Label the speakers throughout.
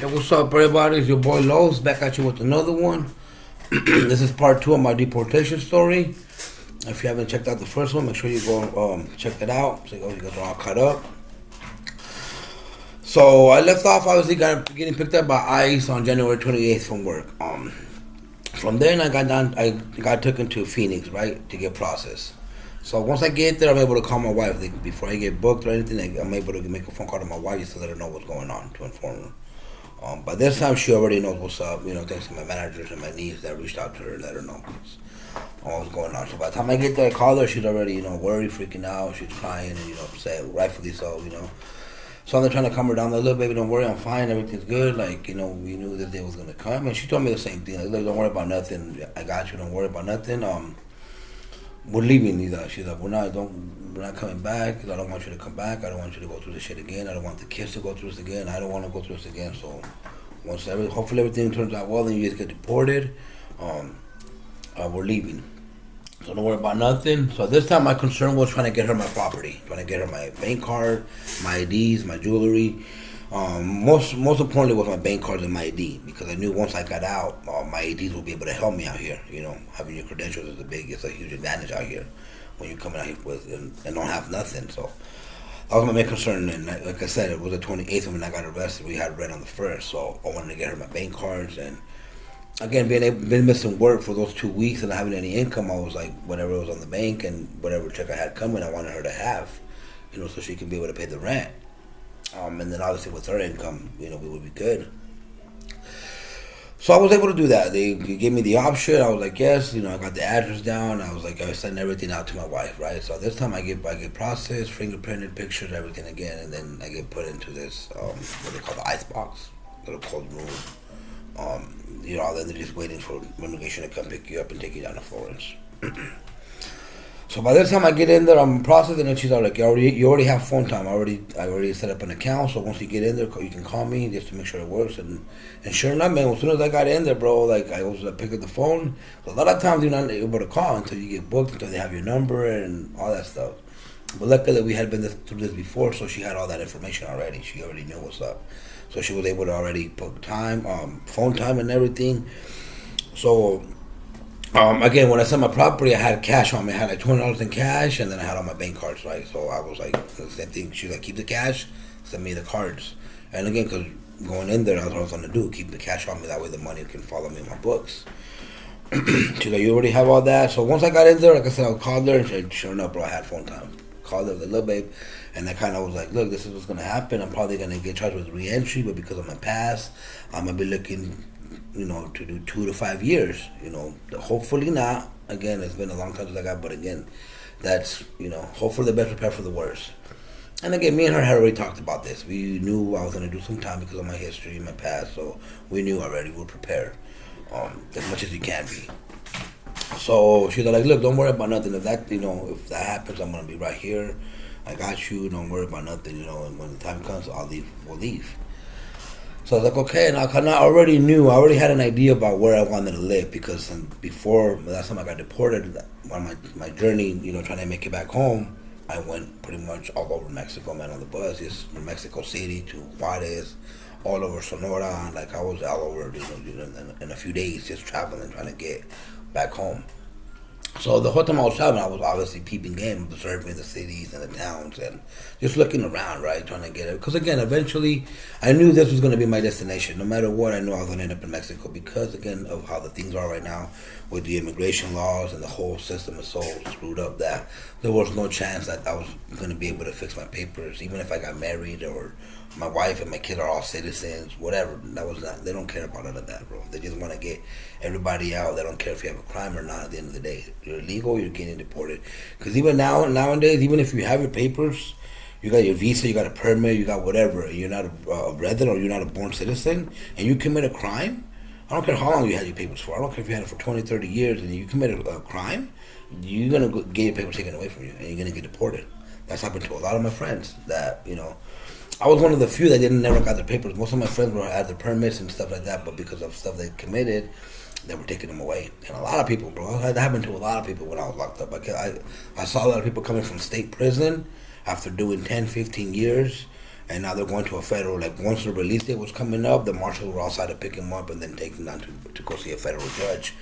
Speaker 1: Yeah, what's up, everybody? It's your boy Lowe's back at you with another one. This is part two of my deportation story. If you haven't checked out the first one, make sure you go check it out so you guys are all caught up. So I left off, obviously, getting picked up by ICE on January 28th from work. From then I got taken to Phoenix, right, to get processed. So once I get there, I'm able to call my wife. Before I get booked or anything, I'm able to make a phone call to my wife just to let her know what's going on, to inform her. By this time, she already knows what's up. Thanks to my managers and my niece that reached out to her and let her know what's going on. So by the time I get there, I call her. She's already, worried, freaking out. She's crying and, upset, rightfully so. So I'm trying to calm her down. Like, look, baby, don't worry, I'm fine. Everything's good. Like, we knew this day was gonna come, and she told me the same thing. Like, look, don't worry about nothing. I got you. Don't worry about nothing. We're leaving. She's like, we're not coming back. 'Cause I don't want you to come back. I don't want you to go through this shit again. I don't want the kids to go through this again. I don't want to go through this again. So hopefully everything turns out well, and you guys get deported. We're leaving. So don't worry about nothing. So this time my concern was trying to get her my property, trying to get her my bank card, my IDs, my jewelry. Most importantly was my bank cards and my ID, because I knew once I got out, my IDs will be able to help me out here. Having your credentials is it's a huge advantage out here when you're coming out here with and don't have nothing. So that was my main concern. And like I said, it was the 28th when I got arrested. We had red on the 1st, so I wanted to get her my bank cards. And again, been missing work for those 2 weeks and not having any income, I was like, whatever was on the bank and whatever check I had coming, I wanted her to have, so she can be able to pay the rent. And then obviously with her income, we would be good. So I was able to do that. They gave me the option. I was like, yes. I got the address down. I was like, I was sending everything out to my wife, right? So this time I get processed, fingerprinted, pictures, everything again, and then I get put into this what they call the ice box, little cold room. Then they're just waiting for immigration to come pick you up and take you down to Florence. So by this time I get in there, I'm processing, and she's all like, you already have phone time. I already set up an account, so once you get in there, you can call me just to make sure it works. And sure enough, man, as soon as I got in there, bro, like I was pick up the phone. A lot of times you're not able to call until you get booked, until they have your number and all that stuff. But luckily we had been through this before, so she had all that information already. She already knew what's up. So she was able to already put time, phone time and everything. So, again, when I sent my property, I had cash on me. I had like $20 in cash, and then I had all my bank cards, right? So I was like, the same thing. She was like, keep the cash, send me the cards. And again, because going in there, that's what I was going to do, keep the cash on me. That way the money can follow me in my books. She's like, you already have all that? So once I got in there, like I said, I called her, and sure enough, bro, I had phone time. Called her, like, look, babe. And I kind of was like, look, this is what's going to happen. I'm probably going to get charged with re-entry, but because of my past, I'm going to be looking, to do 2 to 5 years. Hopefully not. Again, it's been a long time since I got, but again, that's, hopefully the best prepared for the worst. And again, me and her had already talked about this. We knew I was going to do some time because of my history, my past, so we knew already. We were prepared as much as you can be. So she's like, look, don't worry about nothing. If that happens, I'm going to be right here. I got you. Don't worry about nothing. And when the time comes, we'll leave. So I was like, okay. And I already had an idea about where I wanted to live, because before, the last time I got deported, on my journey, trying to make it back home, I went pretty much all over Mexico, man, on the bus, just from Mexico City to Juarez, all over Sonora. Like I was all over, in a few days, just traveling, trying to get back home. So the whole time I was traveling, I was obviously peeping game, observing the cities and the towns, and just looking around, right, trying to get it. Because again, eventually, I knew this was going to be my destination. No matter what, I knew I was going to end up in Mexico, because again of how the things are right now with the immigration laws, and the whole system is so screwed up that there was no chance that I was going to be able to fix my papers, even if I got married or my wife and my kids are all citizens, whatever. That was not. They don't care about none of that, bro. They just want to get everybody out. They don't care if you have a crime or not. At the end of the day, you're illegal. You're getting deported. Because even nowadays, even if you have your papers, you got your visa, you got a permit, you got whatever, and you're not a resident or you're not a born citizen, and you commit a crime, I don't care how long you had your papers for. I don't care if you had it for 20, 30 years, and you commit a crime, you're gonna get your papers taken away from you, and you're gonna get deported. That's happened to a lot of my friends. That I was one of the few that never got their papers. Most of my friends had their permits and stuff like that, but because of stuff they committed, they were taking them away. And a lot of people, bro, that happened to a lot of people when I was locked up. I saw a lot of people coming from state prison after doing 10, 15 years, And now they're going to a federal. Like once the release date was coming up, the marshals were outside to pick him up and then take him down to go see a federal judge.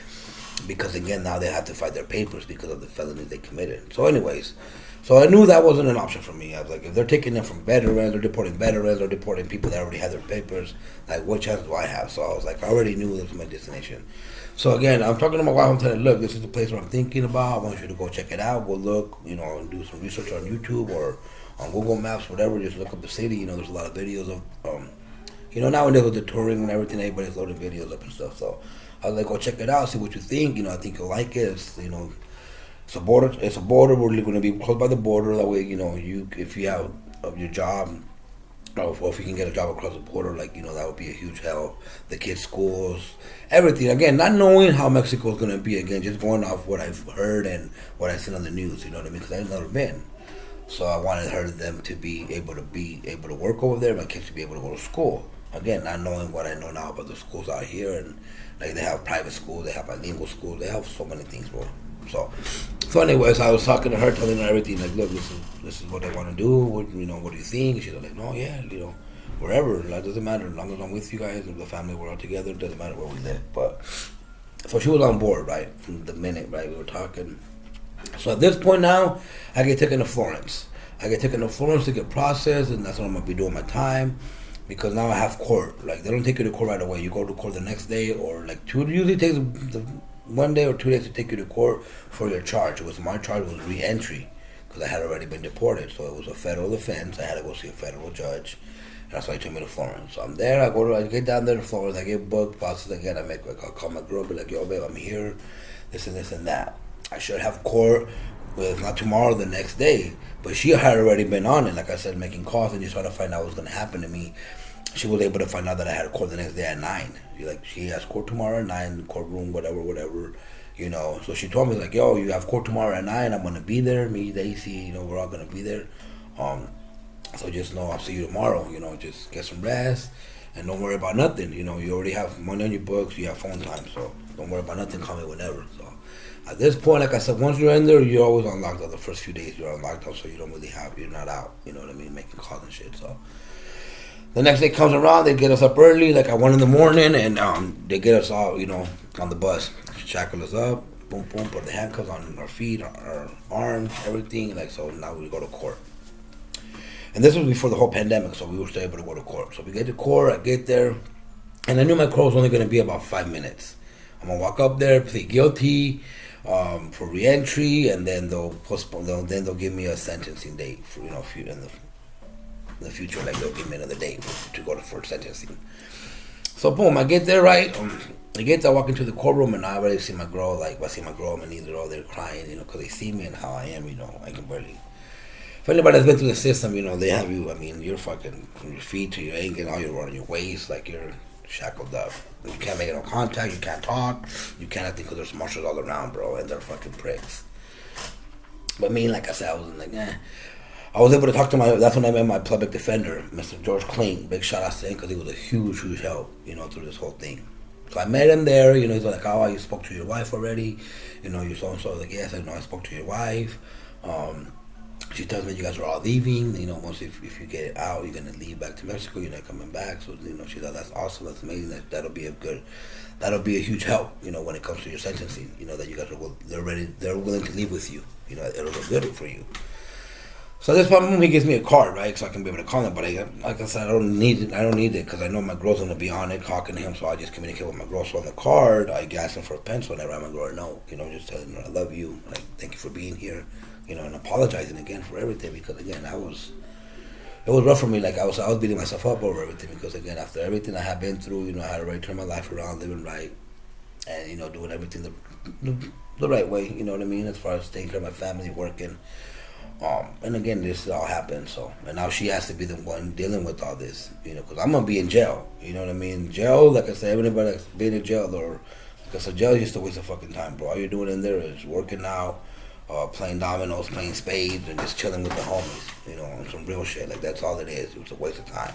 Speaker 1: Because again, now they have to fight their papers because of the felonies they committed. So, anyways, so I knew that wasn't an option for me. I was like, if they're taking them from veterans, or deporting veterans, or deporting people that already had their papers, like, what chance do I have? So I was like, I already knew this was my destination. So again, I'm talking to my wife. I'm telling her, look, this is the place where I'm thinking about. I want you to go check it out. Go look, and do some research on YouTube or on Google Maps, whatever. Just look up the city. There's a lot of videos of, nowadays with the touring and everything, everybody's loading videos up and stuff. So I was like, go check it out, see what you think. I think you'll like it. It's a border. It's a border. We're going to be close by the border. That way, if you have of your job, or if you can get a job across the border, that would be a huge help. The kids' schools, everything. Again, not knowing how Mexico is going to be. Again, just going off what I've heard and what I've seen on the news. You know what I mean? Because I've never been. So I wanted them to be able to work over there. My kids to be able to go to school. Again, not knowing what I know now about the schools out here, and they have private schools, they have bilingual schools, they have so many things, bro. So anyways, I was talking to her, telling her everything. Like, look, this is what I want to do. What do you think? She's like, no, yeah, wherever. It doesn't matter as long as I'm with you guys and the family, we're all together. It doesn't matter where we live. But so she was on board, right, from the minute, right, we were talking. So at this point now, I get taken to Florence. To get processed, and that's what I'm gonna be doing my time. Because now I have court. Like, they don't take you to court right away. You go to court the next day, or usually takes the 1 day or 2 days to take you to court for your charge. My charge was re-entry, because I had already been deported. So it was a federal offense. I had to go see a federal judge. And that's why he took me to Florence. So I'm there. I get down there to Florence. I get booked, process again. I call my girl, be like, yo, babe, I'm here. This and this and that. I should have court. Well, if not tomorrow, the next day. But she had already been on it, like I said, making calls and just trying to find out what was going to happen to me. She was able to find out that I had court the next day at 9. She has court tomorrow at 9, courtroom, whatever. So she told me, like, yo, you have court tomorrow at 9. I'm going to be there. Me, Daisy, we're all going to be there. So just know I'll see you tomorrow. Just get some rest and don't worry about nothing. You already have money on your books. You have phone time. So don't worry about nothing. Call me whenever. So at this point, like I said, once you're in there, you're always on lockdown. The first few days, you're on lockdown, so you're not out. You know what I mean? Making calls and shit. So the next day comes around, they get us up early, like at 1 a.m, and they get us all, on the bus. Shackle us up, boom, boom, put the handcuffs on our feet, our arms, everything. So now we go to court. And this was before the whole pandemic, so we were still able to go to court. So we get to court, I get there, and I knew my court was only going to be about 5 minutes. I'm going to walk up there, plead guilty for re-entry, and then they'll postpone. They'll give me a sentencing date for in the future. Like, they'll give me another date to go for sentencing. So boom, I get there, right. I walk into the courtroom, and I already see my girl. I see my girl, and they're all there crying, because they see me and how I am. I can barely. If anybody that's been through the system, they have you. I mean, you're fucking from your feet to your ankle, all you're on your waist, like you're shackled up. You can't make no contact, you can't talk, you can't think, because there's marshals all around, bro, and they're fucking pricks. But me, like I said, I was like, I was able to talk to that's when I met my public defender, Mr. George Kling. Big shout out to him, because he was a huge help, through this whole thing. So I met him there, he's like, oh, you spoke to your wife already? You so-and-so. I was like, yes, I know, I spoke to your wife. She tells me you guys are all leaving. Once if you get out, you're gonna leave back to Mexico. You're not coming back. So she thought that's awesome. That's amazing. That'll be a huge help. When it comes to your sentencing. That you guys they're willing to leave with you. It'll look good for you. So this time he gives me a card, right? So I can be able to call him. But like I said, I don't need it because I know my girl's gonna be on it talking to him. So I just communicate with my girl. So on the card, I ask him for a pencil, and I write my girl a note. Just telling her I love you. Thank you for being here. And apologizing again for everything, because again, it was rough for me. I was beating myself up over everything, because again, after everything I had been through, I had already turned my life around, living right, and doing everything the right way. You know what I mean? As far as taking care of my family, working. And again, this all happened. So, and now she has to be the one dealing with all this. Because I'm gonna be in jail. You know what I mean? Jail, like I said, everybody that's been in jail, or because jail is just a waste of fucking time, bro. All you're doing in there is working out. Playing dominoes, playing spades, and just chilling with the homies, on some real shit. That's all it is. It's a waste of time.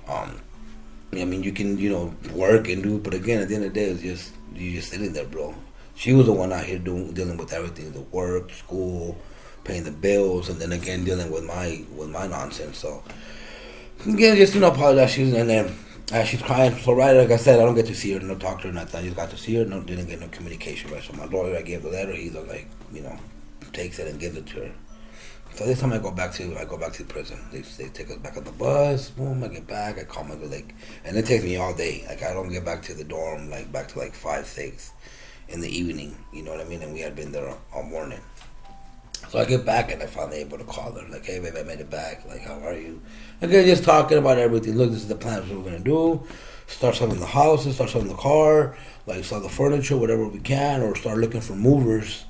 Speaker 1: I mean, you can, work and do, but again, at the end of the day, you're just sitting there, bro. She was the one out here dealing with everything, the work, school, paying the bills, and then again dealing with my nonsense. So Again, just, apologize. And then she's crying. So, right, like I said, I don't get to see her, no talk to her, nothing. I just got to see her, didn't get no communication, right? So my lawyer, I gave the letter. He's like, takes it and gives it to her. So this time I go back to the prison. They take us back on the bus. Boom, I get back. I call my and it takes me all day. Like I don't get back to the dorm back to 5, 6 in the evening. You know what I mean? And we had been there all morning. So I get back and I finally able to call her. Like, hey, babe, I made it back. Like, how are you? Again, just talking about everything. Look, this is the plans we're gonna do. Start selling the houses. Start selling the car. Sell the furniture, whatever we can, or start looking for movers.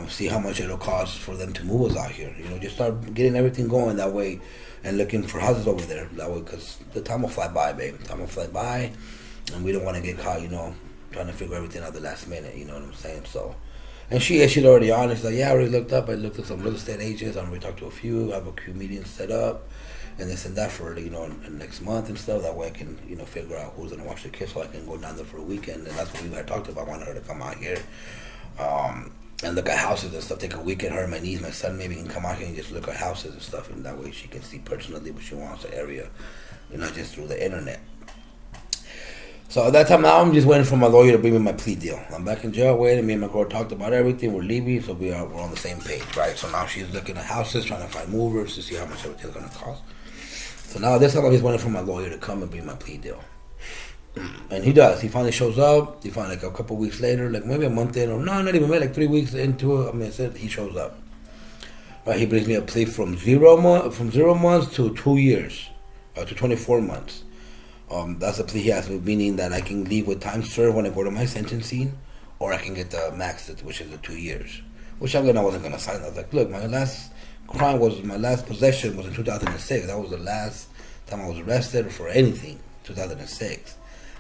Speaker 1: See how much it'll cost for them to move us out here. Just start getting everything going that way, and looking for houses over there that way, because the time will fly by, babe. Time will fly by, and we don't want to get caught, trying to figure everything out the last minute. You know what I'm saying? So, and she's already honest. Like, yeah, I already looked up. I looked at some real estate agents. I already talked to a few. I have a few meetings set up, and this and that for next month and stuff. That way I can figure out who's gonna watch the kids, so I can go down there for a weekend. And that's what we had talked about. I wanted her to come out here. And look at houses and stuff. Take a weekend. Her and my niece, my son, maybe can come out here and just look at houses and stuff. And that way she can see personally what she wants, the area, just through the internet. So at that time now, I'm just waiting for my lawyer to bring me my plea deal. I'm back in jail waiting. Me and my girl talked about everything. We're leaving, so we're on the same page, right? So now she's looking at houses, trying to find movers to see how much everything's going to cost. So now this time I'm just waiting for my lawyer to come and bring my plea deal. And he does. He finally shows up. He finally, a couple weeks later, maybe a month in, or no, not even, maybe 3 weeks into it. I said he shows up. Right, he brings me a plea from 0 months to 2 years, to 24 months. That's a plea he has, meaning that I can leave with time served when I go to my sentencing, or I can get the max, which is the 2 years. Which I wasn't gonna sign. I was like, look, my last possession was in 2006. That was the last time I was arrested for anything. 2006.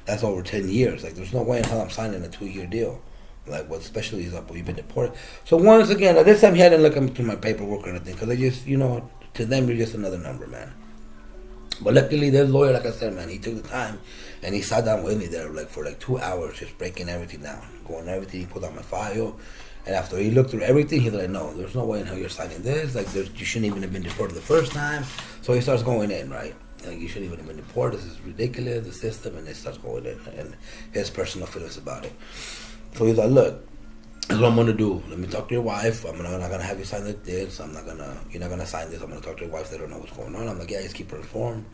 Speaker 1: That's over 10 years. There's no way in hell I'm signing a 2-year deal. What specialty is up, or you've been deported. So once again, this time he hadn't looked into my paperwork or anything, because they just, to them, you're just another number, man. But luckily, their lawyer, like I said, man, he took the time, and he sat down with me there, for 2 hours, just breaking everything down, going everything. He pulled out my file, and after he looked through everything, he's like, no, there's no way in hell you're signing this. You shouldn't even have been deported the first time. So he starts going in, right? You shouldn't even have been deported. This is ridiculous, the system, and it starts going in, and his personal feelings about it. So he's like, look, this is what I'm gonna do. Let me talk to your wife. I'm not gonna have you sign this. You're not gonna sign this. I'm gonna talk to your wife. They don't know what's going on. I'm like, yeah, just keep her informed,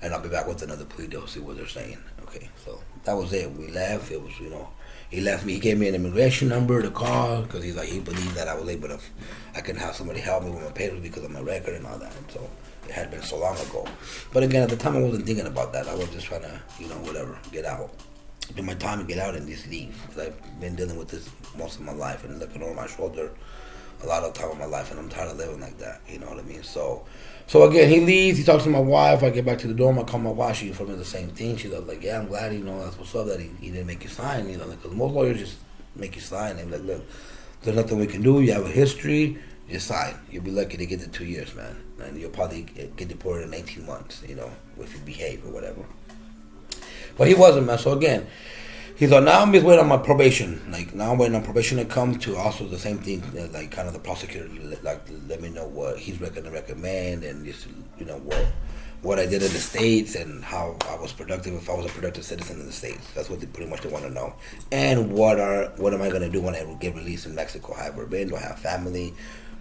Speaker 1: and I'll be back with another plea deal, see what they're saying. Okay, so that was it. We left. It was, he left me. He gave me an immigration number to call, because he's like, he believed that I can have somebody help me with my papers because of my record and all that. And so it had been so long ago. But again, at the time, I wasn't thinking about that. I was just trying to, whatever, get out. Do my time and get out and just leave. Because I've been dealing with this most of my life and looking over my shoulder a lot of time of my life, and I'm tired of living like that. You know what I mean? So again, he leaves. He talks to my wife. I get back to the dorm. I call my wife. She informs me the same thing. She's like, yeah, I'm glad, that's what's up, that he didn't make you sign. Because most lawyers just make you sign. They're like, look, there's nothing we can do. You have a history. Just sign. You'll be lucky to get the 2 years, man. And you'll probably get deported in 18 months, if you behave or whatever. But he wasn't, man. So again, he's like, now I'm just waiting on my probation. Now I'm waiting on probation to come to also the same thing, kind of the prosecutor, let me know what he's going to recommend, and just, what I did in the States, and how I was productive, if I was a productive citizen in the States. That's what they pretty much want to know. And what am I going to do when I get released in Mexico? Have I ever been? Do I have family?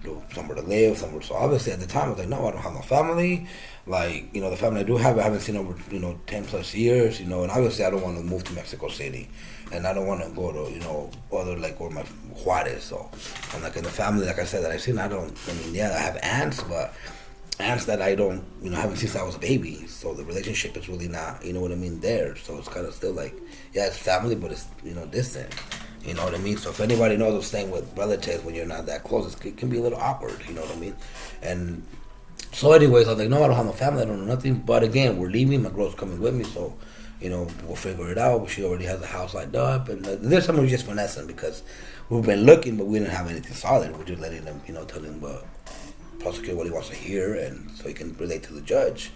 Speaker 1: Do somewhere to live? So obviously at the time I was like, no, I don't have no family. The family I do have, I haven't seen over, 10 plus years, and obviously I don't want to move to Mexico City, and I don't want to go to, other, where my Juarez. So, and in the family, like I said, that I've seen, I have aunts, but aunts that I don't, haven't seen since I was a baby. So the relationship is really not, there. So it's kind of still it's family, but it's, distant. You know what I mean? So if anybody knows of staying with relatives when you're not that close, it can be a little awkward, you know what I mean? And so anyways, I was like, no, I don't have no family, I don't know nothing. But again, we're leaving, my girl's coming with me, so, we'll figure it out. She already has a house lined up. And this time we were just finessing, because we've been looking, but we didn't have anything solid. We're just letting them, tell him prosecute what he wants to hear, and so he can relate to the judge.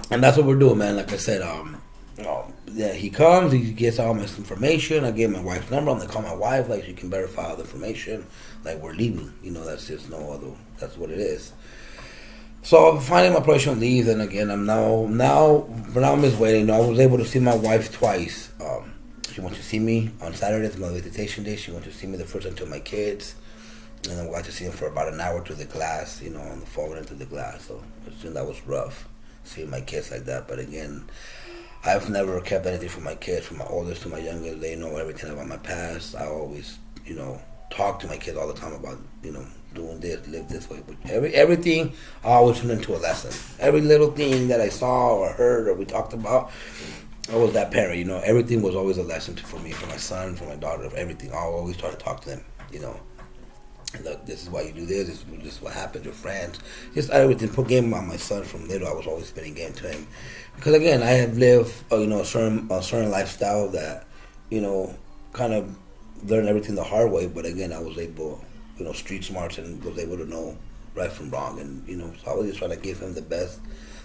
Speaker 1: And that's what we're doing, man. Like I said, yeah, he comes, he gets all my information. I gave my wife's number. I'm gonna call my wife, she can verify all the information. We're leaving, that's just no other, that's what it is. So finally, my probation leaves, and again, I'm just waiting. I was able to see my wife twice. She went to see me on Saturdays, my visitation day. She went to see me the first time to my kids, and then we got to see him for about an hour through the glass, on the phone and through the glass. So that was rough, seeing my kids like that. But again, I've never kept anything from my kids, from my oldest to my youngest. They know everything about my past. I always, talk to my kids all the time about, doing this, live this way. But everything, I always turned into a lesson. Every little thing that I saw or heard or we talked about, I was that parent, Everything was always a lesson for me, for my son, for my daughter, everything. I always try to talk to them, Look, this is why you do this. This is what happens. Your friends, just everything. Put game on my son from little. I was always spinning game to him, because again, I have lived, a certain lifestyle that, kind of learned everything the hard way. But again, I was able, street smarts, and was able to know right from wrong, and so I was just trying to give him the best.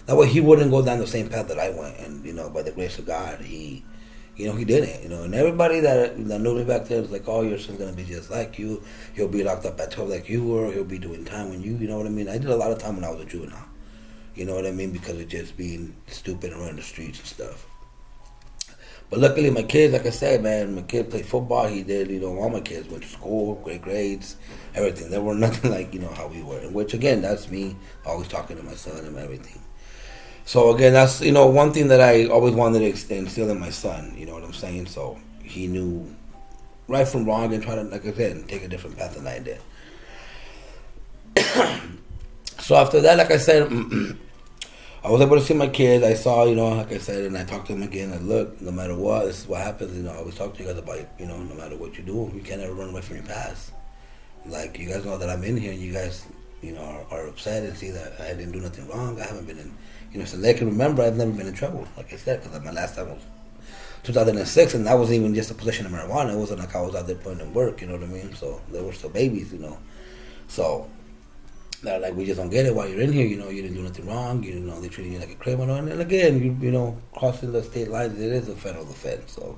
Speaker 1: That way, he wouldn't go down the same path that I went, and by the grace of God, he didn't, and everybody that knew me back then was like, oh, your son's going to be just like you. He'll be locked up at 12 like you were. He'll be doing time when you know what I mean? I did a lot of time when I was a juvenile. You know what I mean? Because of just being stupid and running the streets and stuff. But luckily, my kids, like I said, man, my kid played football. He did, all my kids went to school, great grades, everything. They were nothing like, how we were. Which, again, that's me always talking to my son and everything. So again, that's one thing that I always wanted to instill in my son. You know what I'm saying? So he knew right from wrong and try to, like I said, take a different path than I did. So after that, like I said, I was able to see my kids. I saw, like I said, and I talked to them again. And look, no matter what, this is what happens. I always talk to you guys about, no matter what you do, you can't ever run away from your past. Like, you guys know that I'm in here, and you guys, are upset and see that I didn't do nothing wrong. I haven't been in. So they can remember I've never been in trouble, like I said, because my last time was 2006, and that wasn't even just a possession of marijuana. It wasn't like I was out there putting in work, you know what I mean? So they were still babies, So they're like, we just don't get it. While you're in here, you didn't do nothing wrong. They're treating you like a criminal. And again, crossing the state lines, it is a federal offense. So,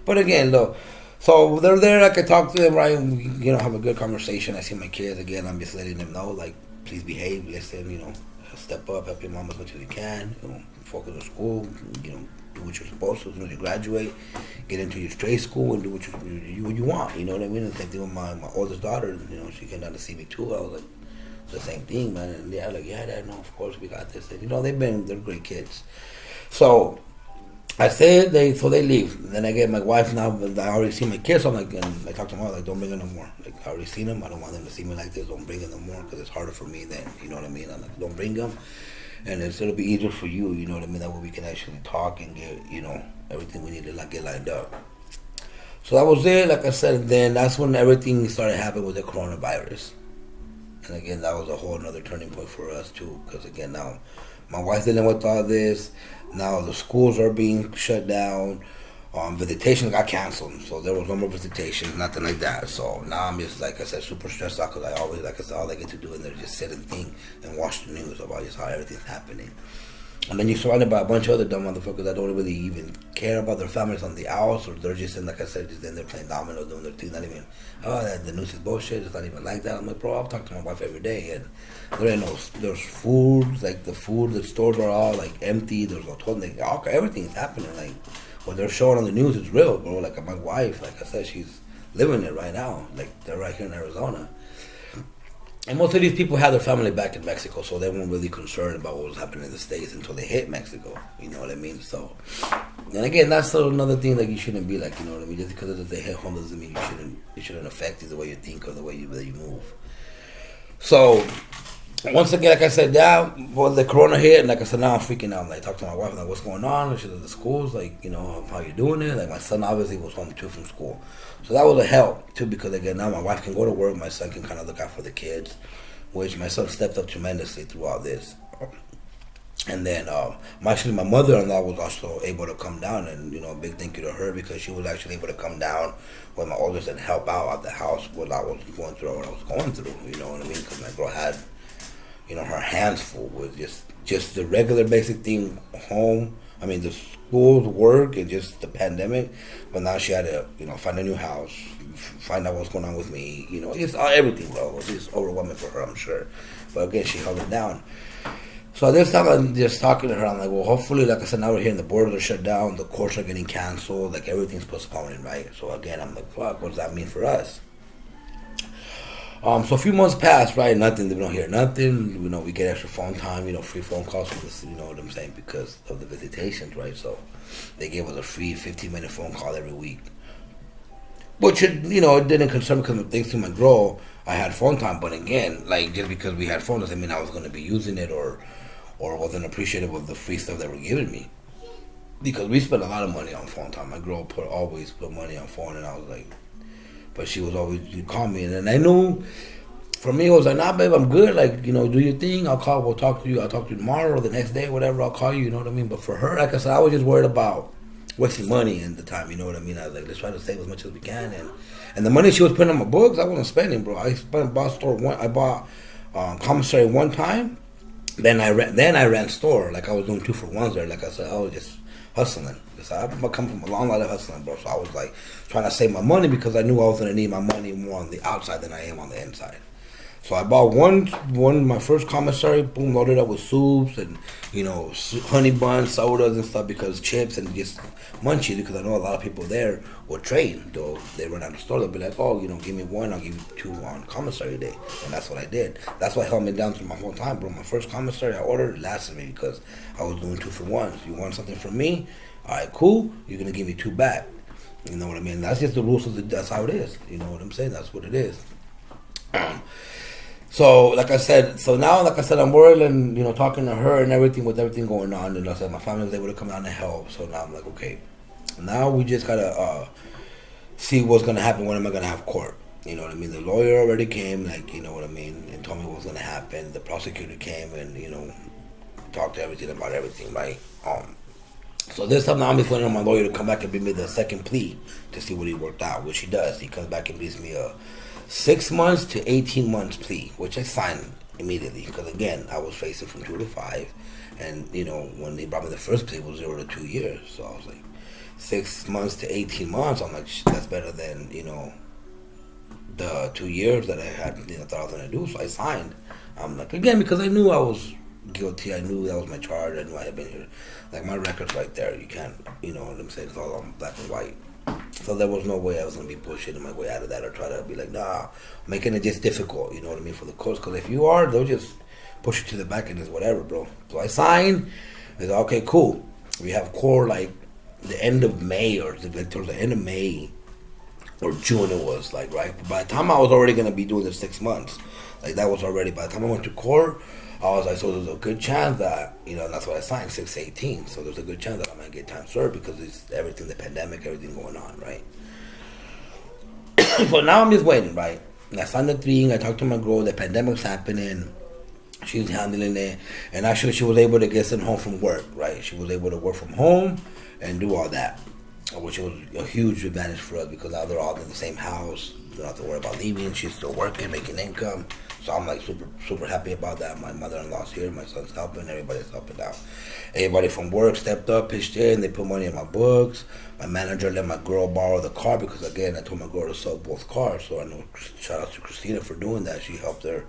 Speaker 1: but again, though, so they're there. I can talk to them, right? And we, have a good conversation. I see my kids again. I'm just letting them know, like, please behave, listen, step up, help your mom as much as you can, focus on school, do what you're supposed to when you graduate, get into your trade school and do what you want, you know what I mean? And the same thing with my oldest daughter, she came down to see me too. I was like, the same thing, man. And yeah, like, yeah, Dad, no, of course we got this. And, they're great kids. So I said they leave. And then I get my wife now, I already see my kids. So I'm like, and I talk to my wife, like, don't bring them no more. Like, I already seen them. I don't want them to see me like this. Don't bring them no more, because it's harder for me then. You know what I mean? I'm like, don't bring them. And it'll be easier for you. You know what I mean? That way we can actually talk and get, everything we need to get lined up. So that was it. Like I said, and then that's when everything started happening with the coronavirus. And again, that was a whole another turning point for us too. Because again, now my wife's dealing with all this. Now the schools are being shut down. Visitation got canceled, so there was no more visitations, nothing like that. So now I'm just, like I said, super stressed out, because I always, like I said, all I get to do in there is just sit and think and watch the news about just how everything's happening. And then you're surrounded by a bunch of other dumb motherfuckers that don't really even care about their families on the house, or they're just in, like I said, just in there playing domino, doing their thing, not even, the news is bullshit, it's not even like that. I'm like, bro, I'll talk to my wife every day, and there ain't there's food, like the stores are all like empty, there's no toilet, like, everything's happening, like, what they're showing on the news is real, bro. Like, my wife, like I said, she's living it right now, like, they're right here in Arizona. And most of these people have their family back in Mexico, so they weren't really concerned about what was happening in the States until they hit Mexico. You know what I mean? So, and again, that's another thing, like, you shouldn't be like, you know what I mean? Just because they hit home doesn't mean it shouldn't affect you the way you think or the way you move. So, once again, like I said, well, the corona hit, and like I said, now I'm freaking out. Like, I talked to my wife, like, what's going on? She's at the schools, like, how you doing it? Like, my son obviously was home too from school. So that was a help, too, because, again, now my wife can go to work, my son can kind of look out for the kids, which my son stepped up tremendously throughout this. And then, actually, my mother-in-law was also able to come down, and, a big thank you to her, because she was actually able to come down with my oldest and help out at the house while I was going through what I was going through, you know what I mean? Because my girl had, her hands full with just the regular basic thing, home, I mean, the schools, work, and just the pandemic. But now she had to, find a new house, find out what's going on with me. Just everything, bro. It was just overwhelming for her, I'm sure. But again, she held it down. So this time I'm just talking to her. I'm like, well, hopefully, like I said, now we're here and the borders are shut down. The courts are getting canceled. Like, everything's postponing, right? So again, I'm like, fuck, what does that mean for us? So a few months passed, right? Nothing. We don't hear nothing. We get extra phone time, free phone calls for this, you know what I'm saying, because of the visitations, right? So they gave us a free 15-minute phone call every week. Which, it didn't concern me because thanks to my girl, I had phone time. But again, like, just because we had phone doesn't mean I was going to be using it or wasn't appreciative of the free stuff that were giving me. Because we spent a lot of money on phone time. My girl always put money on phone, and I was like, but she was always, you call me. And then I knew, for me, it was like, nah, babe, I'm good. Like, do your thing. We'll talk to you. I'll talk to you tomorrow or the next day, whatever. I'll call you, you know what I mean? But for her, like I said, I was just worried about wasting money at the time, you know what I mean? I was like, let's try to save as much as we can. And the money she was putting on my books, I wasn't spending, bro. I bought commissary one time. Then I ran store. Like, I was doing 2-for-1s there. Like I said, I was just hustling. I come from a long line of hustling, bro. So I was like trying to save my money because I knew I was gonna need my money more on the outside than I am on the inside. So I bought my first commissary, boom, loaded up with soups and honey buns, sodas and stuff, because chips and just munchies, because I know a lot of people there will trade. Though they run out of store, they'll be like, oh, give me one, I'll give you 2 on commissary day, and that's what I did. That's what held me down through my whole time, bro. My first commissary I ordered lasted me because I was doing 2-for-1s. You want something from me? All right, cool. You're gonna give me 2 back. You know what I mean? That's just the rules that's how it is. You know what I'm saying? That's what it is. So, like I said, I'm worried and, talking to her and everything with everything going on. And I said, my family was able to come down and help. So now I'm like, okay, now we just got to see what's going to happen. When am I going to have court? You know what I mean? The lawyer already came, like, you know what I mean, and told me what was going to happen. The prosecutor came and, talked to everything about everything, right? So this time now I'm just waiting on my lawyer to come back and bring me the second plea to see what he worked out, which he does. He comes back and brings me a 6 months to 18 months plea, which I signed immediately because, again, I was facing from 2 to 5, and when they brought me the first plea, it was 0 to 2 years. So I was like, 6 months to 18 months. I'm like, that's better than the 2 years that I had thought I was gonna do. So I signed. I'm like, again, because I knew I was guilty. I knew that was my charge. I knew I had been here. Like, my record's right there. You can't, you know what I'm saying? It's all on black and white. So there was no way I was going to be bullshitting my way out of that or try to be like, nah, making it just difficult, you know what I mean, for the courts. Because if you are, they'll just push you to the back and it's whatever, bro. So I signed. I said, okay, cool. We have court like the end of May or towards the end of May or June it was, like, right? But by the time I was already going to be doing the 6 months, like, that was already, by the time I went to court, I was like, so there's a good chance that, and that's what I signed, 6/18. So there's a good chance that I might get time served because it's everything, the pandemic, everything going on, right? So now I'm just waiting, right? And I signed the thing, I talked to my girl, the pandemic's happening, she's handling it, and actually she was able to get sent home from work, right? She was able to work from home and do all that, which was a huge advantage for us because now they're all in the same house. Don't have to worry about leaving. She's still working, making income. So I'm like super happy about that. My mother-in-law's here. My son's helping. Everybody's helping out. Everybody from work stepped up, pitched in. They put money in my books. My manager let my girl borrow the car because, again, I told my girl to sell both cars. So I know, shout out to Christina for doing that. She helped her,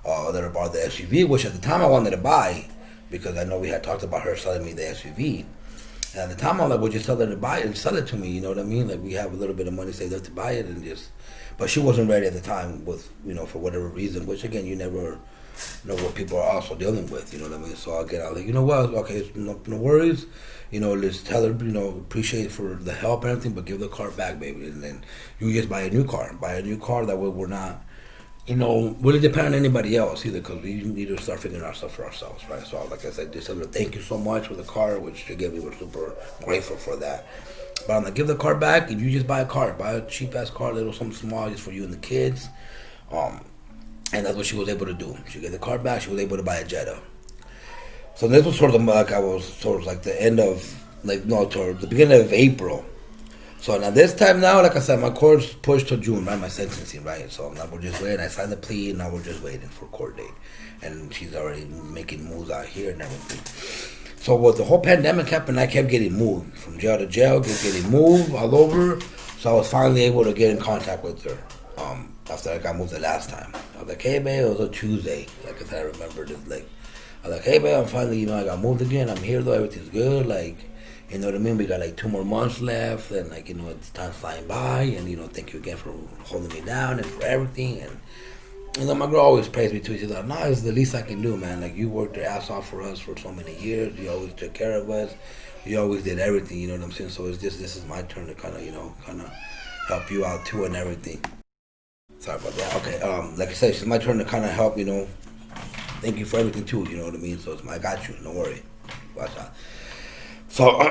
Speaker 1: let her borrow the SUV, which at the time I wanted to buy because I know we had talked about her selling me the SUV. And at the time I'm like, well, just tell her to buy it and sell it to me. You know what I mean? Like, we have a little bit of money saved up to buy it and just... But she wasn't ready at the time with, for whatever reason, which, again, you never know what people are also dealing with, you know what I mean? So again, I was like, you know what, okay, no worries, let's tell her, appreciate for the help and everything, but give the car back, baby. And then you just buy a new car. That way we're not, really depend on anybody else either, because we need to start figuring out stuff for ourselves, right? So like I said, just tell her thank you so much for the car, which again, we were super grateful for that. But I'm like, give the car back. If you just buy a cheap ass car, little something small just for you and the kids. And that's what she was able to do. She gave the car back. She was able to buy a Jetta. So this was sort of like the end of, towards the beginning of April. So now this time now, like I said, my court's pushed to June, right? My sentencing, right? So now we're just waiting. I signed the plea, and now we're just waiting for court date. And she's already making moves out here and everything. So with the whole pandemic happened, I kept getting moved from jail to jail, just getting moved all over. So I was finally able to get in contact with her. After I got moved the last time, I was like, "Hey, babe," it was a Tuesday. Like I said, I remember this. Like, I was like, "Hey, babe, I'm finally, I got moved again. I'm here though. Everything's good. Like, you know what I mean? We got like 2 more months left, and like, it's time flying by. And thank you again for holding me down and for everything." And my girl always praised me too. She's like, "No, it's the least I can do, man. Like, you worked your ass off for us for so many years. You always took care of us. You always did everything. You know what I'm saying? So it's just this is my turn to kind of help you out too and everything." Sorry about that. Okay. Like I said, it's my turn to kind of help. Thank you for everything too. You know what I mean? So I got you. Don't worry. Watch out. So,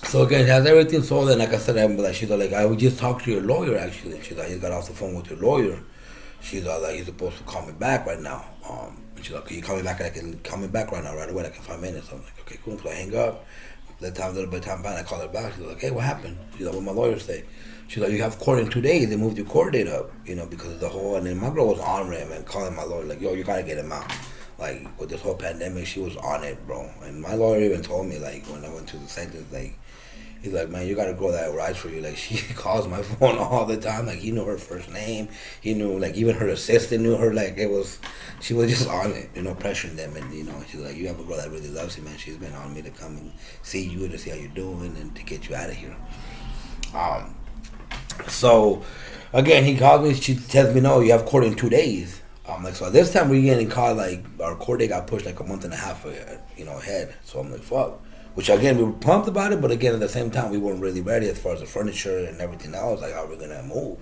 Speaker 1: so again, it has everything. So then, like I said, she's like, "I would just talk to your lawyer. Actually, she's like, I just got off the phone with your lawyer. She's like, he's supposed to call me back right now. And she's like, "Can you call me back? I can call me back right now, right away, like in 5 minutes." I'm like, "Okay, cool." So I hang up. Let time a little bit of time back. I call her back. She's like, "Hey, what happened?" She's like, "What my lawyer say?" She's like, "You have court in 2 days. They moved your court date up, because of the whole." And then my girl was on him and calling my lawyer like, "Yo, you gotta get him out." Like with this whole pandemic, she was on it, bro. And my lawyer even told me, like, when I went to the sentence, like, he's like, "Man, you got a girl that rides for you. Like, she calls my phone all the time. Like, he knew her first name. He knew, like, even her assistant knew her. Like, she was just on it, pressuring them. And, she's like, "You have a girl that really loves you, man. She's been on me to come and see you, to see how you're doing, and to get you out of here." So, again, he called me. She tells me, "No, you have court in 2 days." I'm like, so this time we're getting called, like, our court date got pushed like a month and a half, ahead. So I'm like, fuck. Which, again, we were pumped about it, but again, at the same time, we weren't really ready as far as the furniture and everything else. Like, how are we going to move?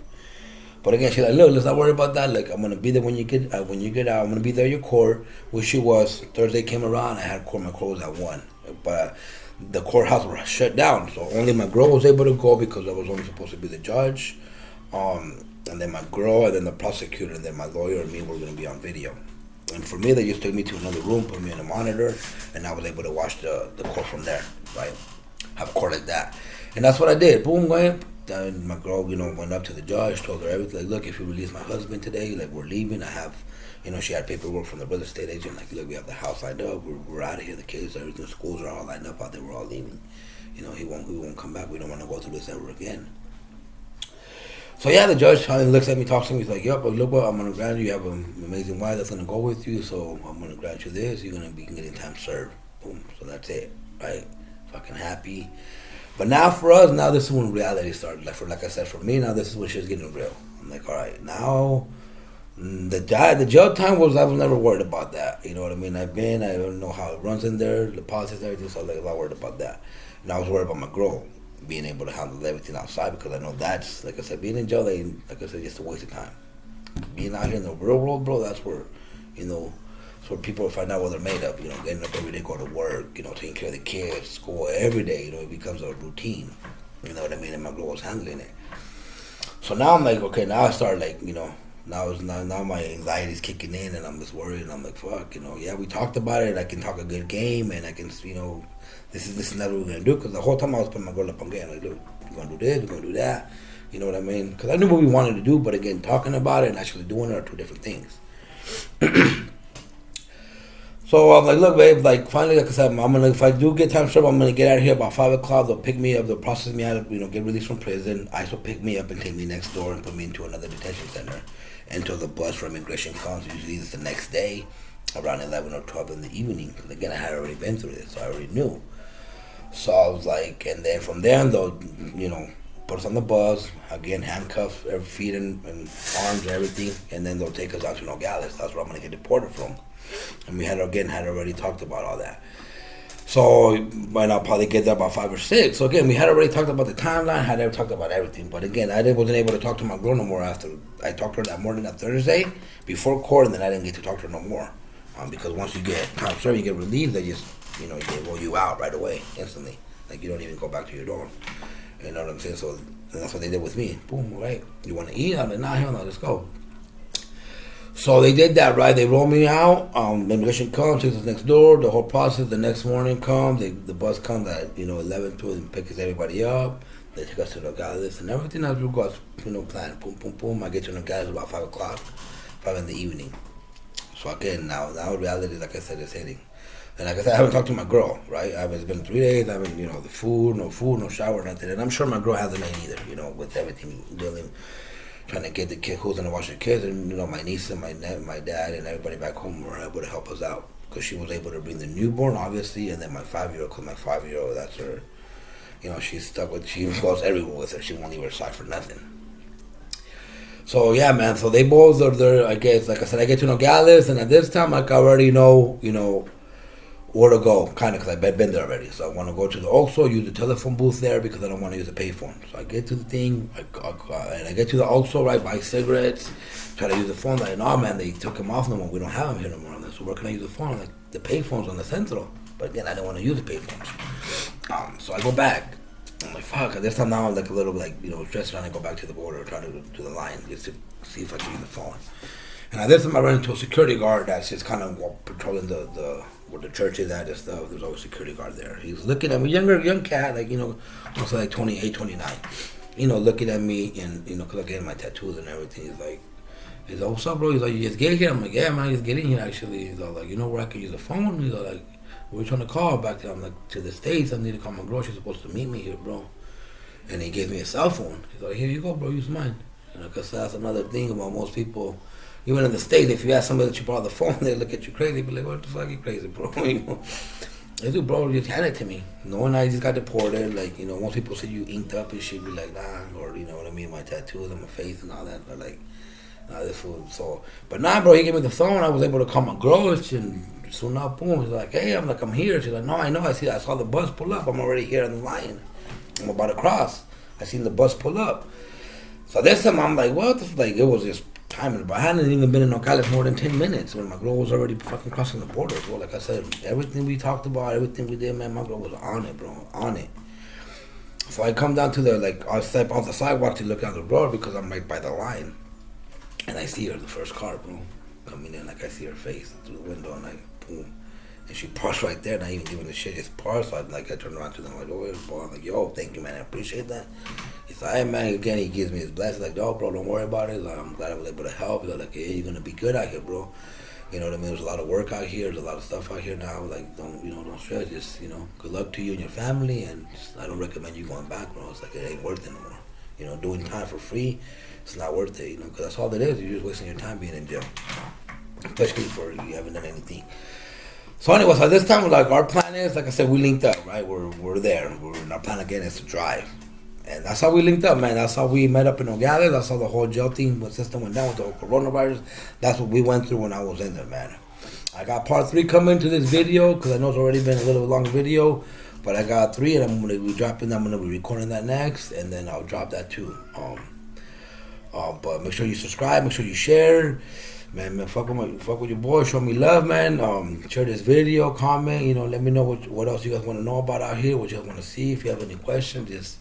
Speaker 1: But again, she's like, "Look, let's not worry about that. Like, I'm going to be there when you get out. I'm going to be there at your court," which she was. Thursday came around. I had court. My court was at 1. But the courthouse was shut down. So only my girl was able to go because I was only supposed to be the judge. And then my girl, and then the prosecutor, and then my lawyer and me were going to be on video. And for me, they just took me to another room, put me in a monitor, and I was able to watch the court from there, right? Have court like that. And that's what I did. Boom, going. Then my girl, went up to the judge, told her everything. Like, "Look, if you release my husband today, like, we're leaving. I have," she had paperwork from the real estate agent. Like, "Look, we have the house lined up. We're out of here. The kids, everything, schools are all lined up out there. We're all leaving. He won't come back. We don't want to go through this ever again." So yeah, the judge finally looks at me, talks to me. He's like, "Yep, but look, what I'm gonna grant you. You have an amazing wife that's gonna go with you. So I'm gonna grant you this. You're gonna be getting time served. Boom. So that's it, right? Fucking happy. But now for us, now this is when reality started. Like I said, for me, now this is when shit's getting real. I'm like, all right, now the jail time I was never worried about that. You know what I mean? I don't know how it runs in there, the politics, everything. So I was not worried about that. And I was worried about my girl being able to handle everything outside, because I know that's, like I said, being in jail, like I said, just a waste of time. Being out here in the real world, bro, that's where, it's where people find out what they're made of. Getting up every day, go to work, taking care of the kids, school every day. It becomes a routine. You know what I mean? And my girl was handling it. So now I'm like, okay, now I start like, now my anxiety's kicking in, and I'm just worried, and I'm like, fuck, yeah, we talked about it. I can talk a good game, and I can, this is not what we're gonna do. Because the whole time I was putting my girl up on game, like, "Look, we're gonna do this, we're gonna do that." You know what I mean? Because I knew what we wanted to do, but again, talking about it and actually doing it are two different things. So I'm like, "Look, babe, like, finally, like I said, if I do get time served, I'm gonna get out of here about 5 o'clock. They'll pick me up, they'll process me out, get released from prison. ICE will pick me up and take me next door and put me into another detention center until the bus for immigration comes. Usually it's the next day, around 11 or 12 in the evening. Because again, I had already been through this, so I already knew. So I was like, and then from there, they'll, put us on the bus, again, handcuffs, feet and arms and everything, and then they'll take us out to Nogales. That's where I'm going to get deported from. And we had already talked about all that. So, by now, probably get there about 5 or 6. So again, we had already talked about the timeline, had already talked about everything. But again, I wasn't able to talk to my girl no more after I talked to her that morning, that Thursday, before court, and then I didn't get to talk to her no more. Because once you get time served, you get released, they just, they roll you out right away, instantly. Like, you don't even go back to your dorm. You know what I'm saying? So that's what they did with me. Boom, right? "You want to eat?" I'm like, "Nah, hell no, let's go." So they did that, right? They rolled me out. Immigration comes, takes us next door. The whole process. The next morning comes. The bus comes at 11 to and picks everybody up. They take us to Nogales and everything as we go, planned. Boom, boom, boom. I get to Nogales about 5 o'clock, 5 in the evening. So again, now reality, like I said, is hitting. And like I said, I haven't talked to my girl, right? It's been 3 days. I haven't, the food, no shower, nothing. And I'm sure my girl hasn't either, with everything dealing, trying to get the kid who's gonna watch the kids, and my niece and my dad and everybody back home were able to help us out because she was able to bring the newborn, obviously, and then my 5-year-old. Because my 5-year-old, that's her. She's stuck with. She goes everywhere with her. She won't leave her side for nothing. So yeah, man. So they both are there. I guess, like I said, I get to know Gallus, and at this time, like I already know, where to go, kind of, because I've been there already. So I want to go to the OXXO, use the telephone booth there because I don't want to use the payphone. So I get to the thing, and I get to the OXXO, right, buy cigarettes, try to use the phone. Like, no, man, they took them off no more. We don't have them here no more. So where can I use the phone? Like, the payphone's on the Central. But again, I don't want to use the payphones. So I go back. I'm like, fuck. This time now I'm like a little, stressed around and go back to the border, try to do the line just to see if I can use the phone. And at this time I run into a security guard that's just kind of patrolling where the church is at and stuff. There's always a security guard there. He's looking at me, young cat, also like 28, 29. Looking at me and, because I'm getting my tattoos and everything. He's like, what's up, bro? He's like, you just get here? I'm like, yeah, man, I just get in here, actually. He's like, where I can use the phone? He's like, we're trying to call back there. I'm like, to the States, I need to call my girl. She's supposed to meet me here, bro. And he gave me a cell phone. He's like, here you go, bro, use mine. And because that's another thing about most people. Even in the States, if you ask somebody that you brought the phone, they look at you crazy. Be like, what the fuck, you crazy, bro? They do, bro, just hand it to me. Knowing I just got deported, most people say you inked up and shit, be like, nah, or you know what I mean, my tattoos on my face and all that. They're like, nah, this fool. So, but nah, bro, he gave me the phone. I was able to call my girl, and soon now, boom, he's like, hey, I'm here. She's like, no, I know, I saw the bus pull up. I'm already here on the line. I'm about to cross. I seen the bus pull up. So this time I'm like, what the it was just timing. But I hadn't even been in Nogales more than 10 minutes when my girl was already fucking crossing the border. Well, like I said, everything we talked about, everything we did, man, my girl was on it, bro, on it. So I come down to I step off the sidewalk to look out the road because I'm right by the line. And I see her, the first car, bro, coming in. I see her face through the window, and boom. And she paused right there, not even giving a shit, just paused. So I turned around to them, like, oh, boy. I'm like, yo, thank you, man, I appreciate that. He's like, hey, man, again, he gives me his blessing. Like, yo, bro, don't worry about it. I'm glad I was able to help. He's like, yeah, you're going to be good out here, bro. You know what I mean? There's a lot of work out here. There's a lot of stuff out here now. Like, don't stress. Just, good luck to you and your family. And I don't recommend you going back, bro. It's like, it ain't worth it anymore. Doing time for free, it's not worth it, because that's all it is. You're just wasting your time being in jail. Especially for you haven't done anything. So anyway, so this time, our plan is, like I said, we linked up, right? We're there. Our plan again is to drive. And that's how we linked up, man. That's how we met up in Nogales. That's how the whole jail thing system went down with the whole coronavirus. That's what we went through when I was in there, man. I got part 3 coming to this video because I know it's already been a little long video. But I got 3, and I'm going to be dropping that. I'm going to be recording that next, and then I'll drop that too. But make sure you subscribe. Make sure you share. Man, fuck with your boy. Show me love, man. Share this video, comment. Let me know what else you guys want to know about out here. What you guys want to see. If you have any questions,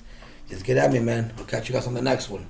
Speaker 1: just get at me, man. I'll catch you guys on the next one.